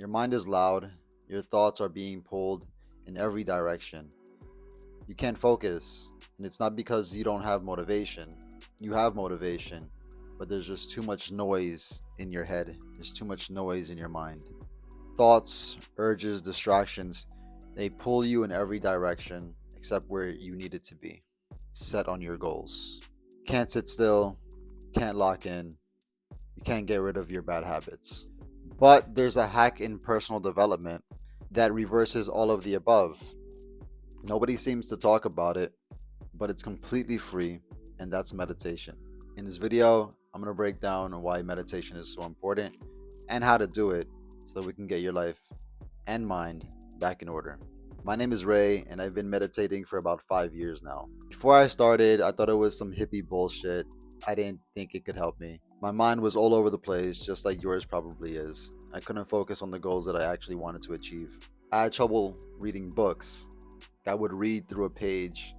Your mind is loud, your thoughts are being pulled in every direction. You can't focus, and it's not because you don't have motivation. You have motivation, but there's just too much noise in your head, there's too much noise in your mind. Thoughts, urges, distractions, they pull you in every direction except where you need it to be. Set on your goals. Can't sit still, can't lock in, you can't get rid of your bad habits. But there's a hack in personal development that reverses all of the above. Nobody seems to talk about it, but it's completely free, and that's meditation. In this video, I'm going to break down why meditation is so important and how to do it so that we can get your life and mind back in order. My name is Ray, and I've been meditating for about 5 years now. Before I started, I thought it was some hippie bullshit. I didn't think it could help me. My mind was all over the place, just like yours probably is. I couldn't focus on the goals that I actually wanted to achieve. I had trouble reading books. I would read through a page,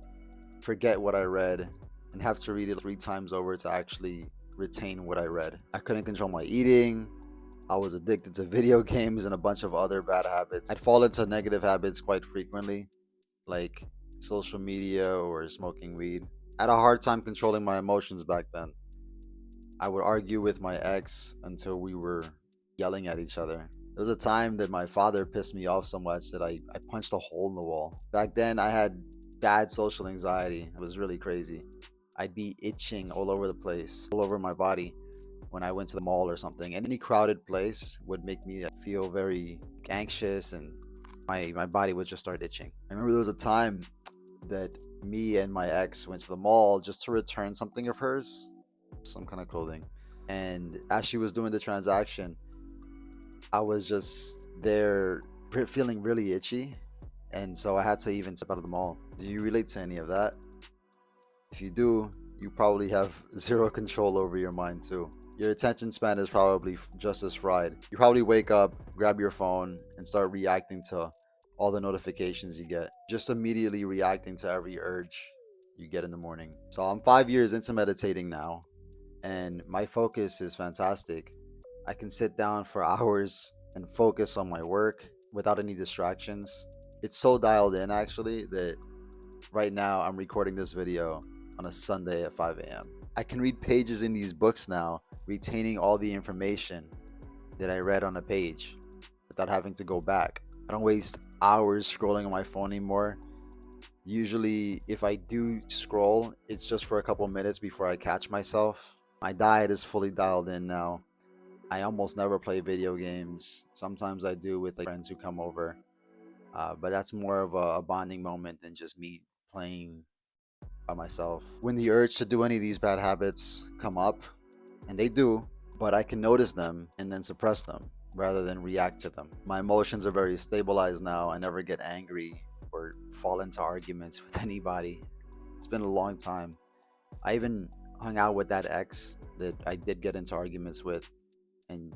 forget what I read, and have to read it 3 times over to actually retain what I read. I couldn't control my eating. I was addicted to video games and a bunch of other bad habits. I'd fall into negative habits quite frequently, like social media or smoking weed. I had a hard time controlling my emotions back then. I would argue with my ex until we were yelling at each other. There was a time that my father pissed me off so much that I punched a hole in the wall. Back then, I had bad social anxiety. It was really crazy. I'd be itching all over the place, all over my body when I went to the mall or something. Any crowded place would make me feel very anxious and my body would just start itching. I remember there was a time that me and my ex went to the mall just to return something of hers, some kind of clothing. And as she was doing the transaction, I was just there feeling really itchy. And so I had to even step out of the mall. Do you relate to any of that? If you do, you probably have zero control over your mind too. Your attention span is probably just as fried. You probably wake up, grab your phone, and start reacting to all the notifications you get. Just immediately reacting to every urge you get in the morning. So I'm 5 years into meditating now, and my focus is fantastic. I can sit down for hours and focus on my work without any distractions. It's so dialed in actually that right now I'm recording this video on a Sunday at 5 a.m. I can read pages in these books now, retaining all the information that I read on a page without having to go back. I don't waste hours scrolling on my phone anymore. Usually, if I do scroll, it's just for a couple minutes before I catch myself. My diet is fully dialed in now. I almost never play video games. Sometimes I do with like friends who come over, but that's more of a bonding moment than just me playing by myself. When the urge to do any of these bad habits come up, and they do, but I can notice them and then suppress them rather than react to them. My emotions are very stabilized now. I never get angry or fall into arguments with anybody. It's been a long time. I even hung out with that ex that I did get into arguments with, and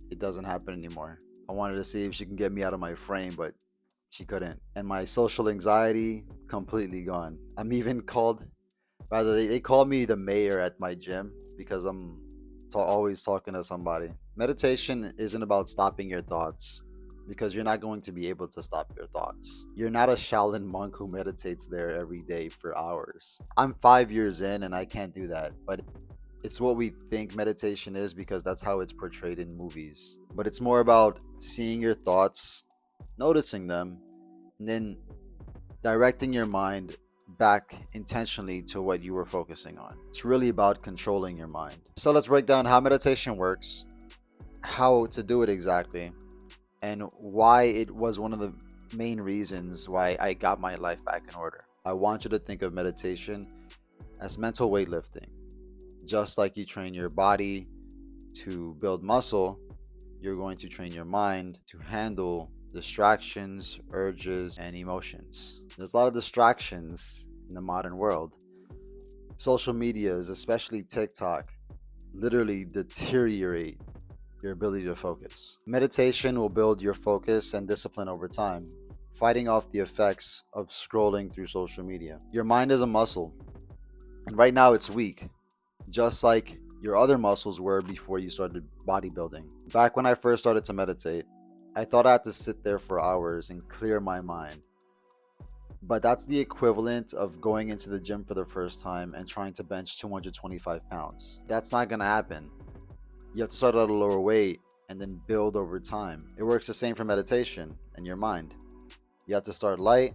it doesn't happen anymore. I wanted to see if she can get me out of my frame, but she couldn't. And my social anxiety completely gone. I'm even called, rather they call me the mayor at my gym because I'm always talking to somebody. Meditation isn't about stopping your thoughts because you're not going to be able to stop your thoughts. You're not a Shaolin monk who meditates there every day for hours. I'm 5 years in and I can't do that, but it's what we think meditation is because that's how it's portrayed in movies. But it's more about seeing your thoughts, noticing them, and then directing your mind back intentionally to what you were focusing on. It's really about controlling your mind. So let's break down how meditation works, how to do it exactly, and why it was one of the main reasons why I got my life back in order. I want you to think of meditation as mental weightlifting. Just like you train your body to build muscle, you're going to train your mind to handle distractions, urges, and emotions. There's a lot of distractions in the modern world. Social medias, especially TikTok, literally deteriorate your ability to focus. Meditation will build your focus and discipline over time, fighting off the effects of scrolling through social media. Your mind is a muscle, and right now it's weak, just like your other muscles were before you started bodybuilding. Back when I first started to meditate, I thought I had to sit there for hours and clear my mind. But that's the equivalent of going into the gym for the first time and trying to bench 225 pounds. That's not going to happen. You have to start at a lower weight and then build over time. It works the same for meditation and your mind. You have to start light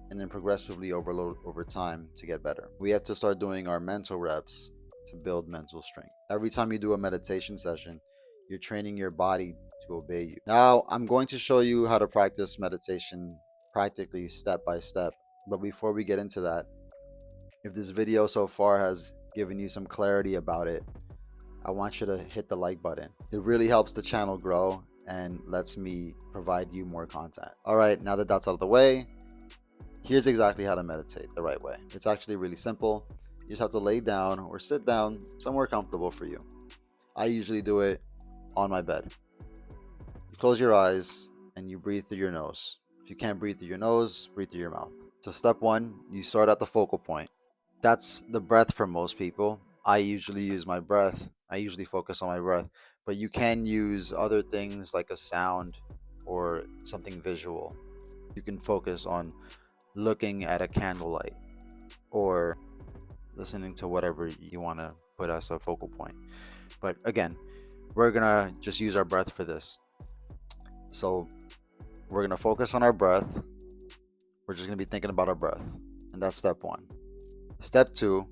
and then progressively overload over time to get better. We have to start doing our mental reps to build mental strength. Every time you do a meditation session, you're training your body to obey you. Now, I'm going to show you how to practice meditation practically step by step. But before we get into that, if this video so far has given you some clarity about it, I want you to hit the like button. It really helps the channel grow and lets me provide you more content. All right, now that that's out of the way, here's exactly how to meditate the right way. It's actually really simple. You just have to lay down or sit down somewhere comfortable for you. I usually do it on my bed. You close your eyes and you breathe through your nose. If you can't breathe through your nose, breathe through your mouth. So step one, you start at the focal point. That's the breath for most people. I usually use my breath. I usually focus on my breath, but you can use other things like a sound or something visual. You can focus on looking at a candlelight or listening to whatever you want to put as a focal point. But again, we're going to just use our breath for this. So we're going to focus on our breath. We're just going to be thinking about our breath. And that's step one. Step two,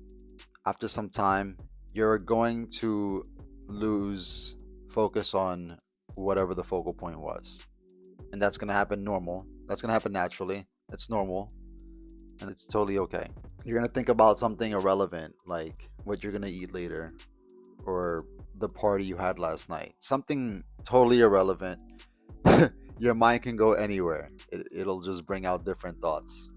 after some time, you're going to lose focus on whatever the focal point was. And that's going to happen normal. That's going to happen naturally. It's normal. And it's totally okay. You're going to think about something irrelevant, like what you're going to eat later or the party you had last night. Something totally irrelevant. Your mind can go anywhere. It'll just bring out different thoughts.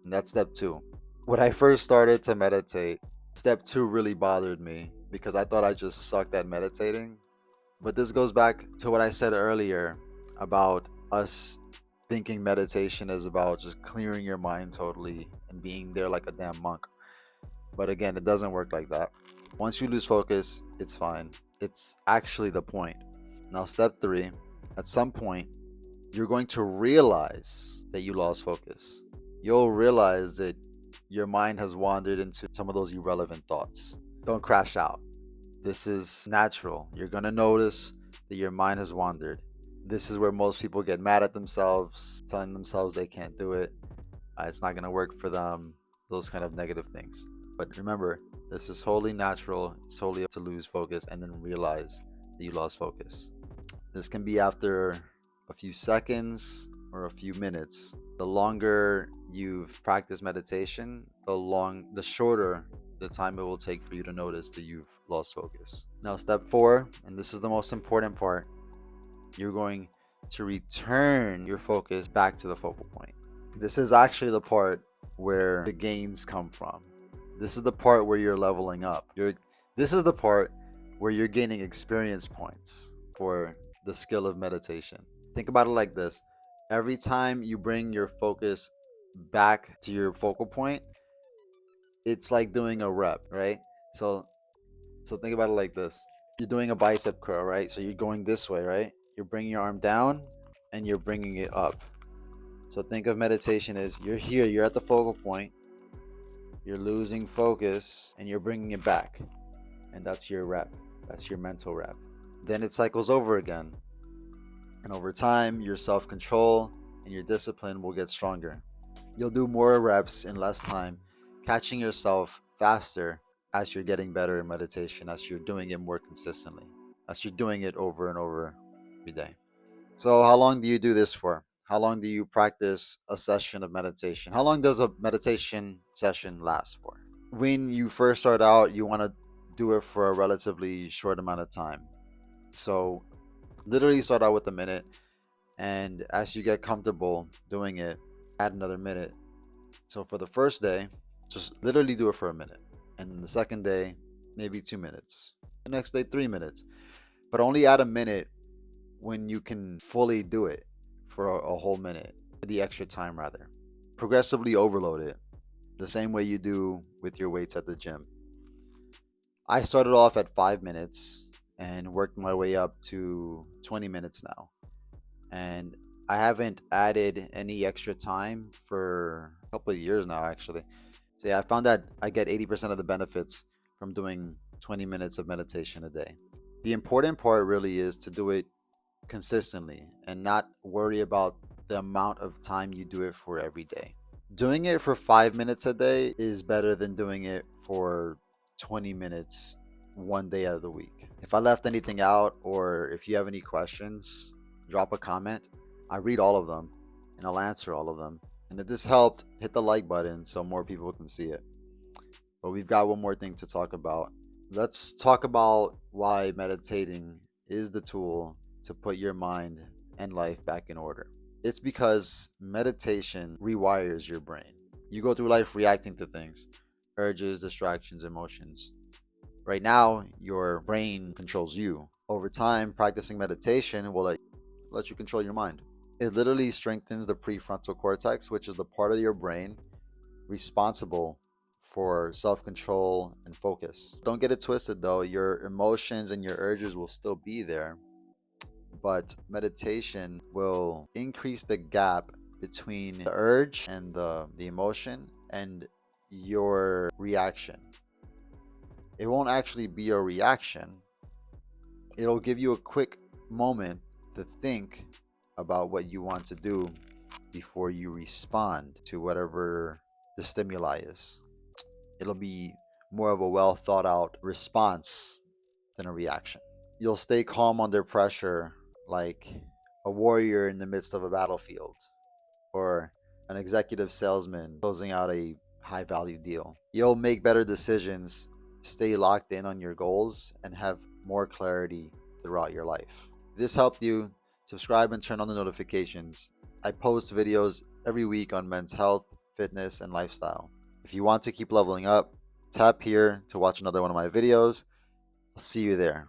And that's step two. When I first started to meditate, step two really bothered me because I thought I just sucked at meditating. But this goes back to what I said earlier about us thinking meditation is about just clearing your mind totally and being there like a damn monk. But again, it doesn't work like that. Once you lose focus, it's fine. It's actually the point. Now, step three, at some point, you're going to realize that you lost focus. You'll realize that your mind has wandered into some of those irrelevant thoughts. Don't crash out. This is natural. You're going to notice that your mind has wandered. This is where most people get mad at themselves, telling themselves they can't do it. It's not going to work for them. Those kind of negative things. But remember, this is totally natural. It's totally up to lose focus and then realize that you lost focus. This can be after a few seconds or a few minutes. The longer you've practiced meditation, the shorter the time it will take for you to notice that you've lost focus. Now, step four, and this is the most important part, you're going to return your focus back to the focal point. This is actually the part where the gains come from. This is the part where you're leveling up. This is the part where you're gaining experience points for the skill of meditation. Think about it like this. Every time you bring your focus back to your focal point, it's like doing a rep, right? So think about it like this. You're doing a bicep curl, right? So you're going this way, right? You're bringing your arm down and you're bringing it up. So think of meditation as you're here, you're at the focal point, you're losing focus, and you're bringing it back. And that's your rep. That's your mental rep. Then it cycles over again. And over time, your self-control and your discipline will get stronger. You'll do more reps in less time, catching yourself faster as you're getting better in meditation, as you're doing it more consistently, as you're doing it over and over every day. So how long do you do this for? How long do you practice a session of meditation? How long does a meditation session last for? When you first start out, you want to do it for a relatively short amount of time. So literally start out with a minute, and as you get comfortable doing it, add another minute. So for the first day, just literally do it for a minute. And then the second day, maybe 2 minutes. The next day, 3 minutes. But only add a minute when you can fully do it for a whole minute, the extra time rather. Progressively overload it, the same way you do with your weights at the gym. I started off at 5 minutes and worked my way up to 20 minutes now. and I haven't added any extra time for a couple of years now, actually. So yeah, I found that I get 80% of the benefits from doing 20 minutes of meditation a day. The important part really is to do it consistently and not worry about the amount of time you do it for every day. Doing it for 5 minutes a day is better than doing it for 20 minutes one day out of the week. If I left anything out or if you have any questions, drop a comment. I read all of them and I'll answer all of them. And if this helped, hit the like button so more people can see it. But we've got one more thing to talk about. Let's talk about why meditating is the tool to put your mind and life back in order. It's because meditation rewires your brain. You go through life reacting to things, urges, distractions, emotions. Right now, your brain controls you. Over time, practicing meditation will let you control your mind. It literally strengthens the prefrontal cortex, which is the part of your brain responsible for self control and focus. Don't get it twisted though, your emotions and your urges will still be there, but meditation will increase the gap between the urge and the emotion and your reaction. It won't actually be a reaction, it'll give you a quick moment to think about what you want to do before you respond to whatever the stimuli is. It'll be more of a well thought out response than a reaction. You'll stay calm under pressure like a warrior in the midst of a battlefield or an executive salesman closing out a high value deal. You'll make better decisions, stay locked in on your goals, and have more clarity throughout your life. If this helped you, subscribe and turn on the notifications. I post videos every week on men's health, fitness, and lifestyle. If you want to keep leveling up, tap here to watch another one of my videos. I'll see you there.